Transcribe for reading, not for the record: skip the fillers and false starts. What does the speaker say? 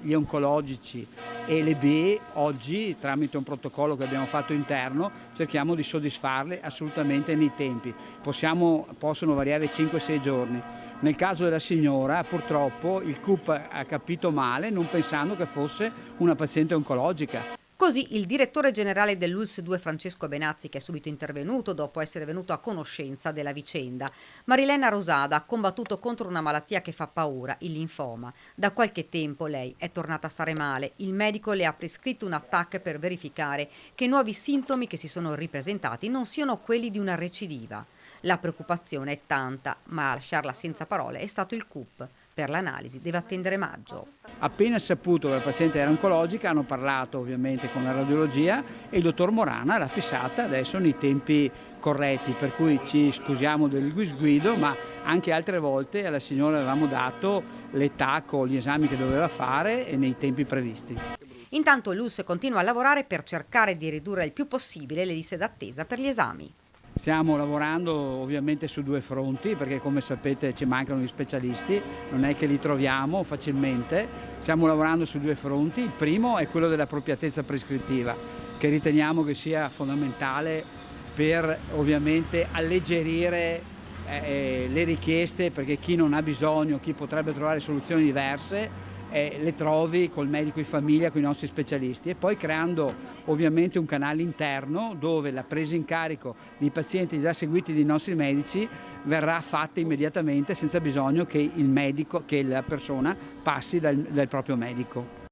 gli oncologici e le B, oggi tramite un protocollo che abbiamo fatto interno cerchiamo di soddisfarle assolutamente nei tempi. Possono variare 5-6 giorni. Nel caso della signora purtroppo il CUP ha capito male non pensando che fosse una paziente oncologica. Così il direttore generale dell'ULSS 2 Francesco Benazzi, che è subito intervenuto dopo essere venuto a conoscenza della vicenda. Marilena Rosada ha combattuto contro una malattia che fa paura, il linfoma. Da qualche tempo lei è tornata a stare male. Il medico le ha prescritto un attacco per verificare che i nuovi sintomi che si sono ripresentati non siano quelli di una recidiva. La preoccupazione è tanta, ma a lasciarla senza parole è stato il CUP. Per l'analisi deve attendere maggio. Appena saputo che la paziente era oncologica hanno parlato ovviamente con la radiologia e il dottor Morana l'ha fissata adesso nei tempi corretti, per cui ci scusiamo del disguido, ma anche altre volte alla signora avevamo dato l'età con gli esami che doveva fare e nei tempi previsti. Intanto l'ULSS continua a lavorare per cercare di ridurre il più possibile le liste d'attesa per gli esami. Stiamo lavorando ovviamente su due fronti perché come sapete ci mancano gli specialisti, non è che li troviamo facilmente, stiamo lavorando su due fronti, il primo è quello dell'appropriatezza prescrittiva che riteniamo che sia fondamentale per ovviamente alleggerire le richieste perché chi non ha bisogno, chi potrebbe trovare soluzioni diverse le trovi col medico di famiglia, con i nostri specialisti e poi creando ovviamente un canale interno dove la presa in carico di pazienti già seguiti dai nostri medici verrà fatta immediatamente senza bisogno che il medico, che la persona passi dal proprio medico.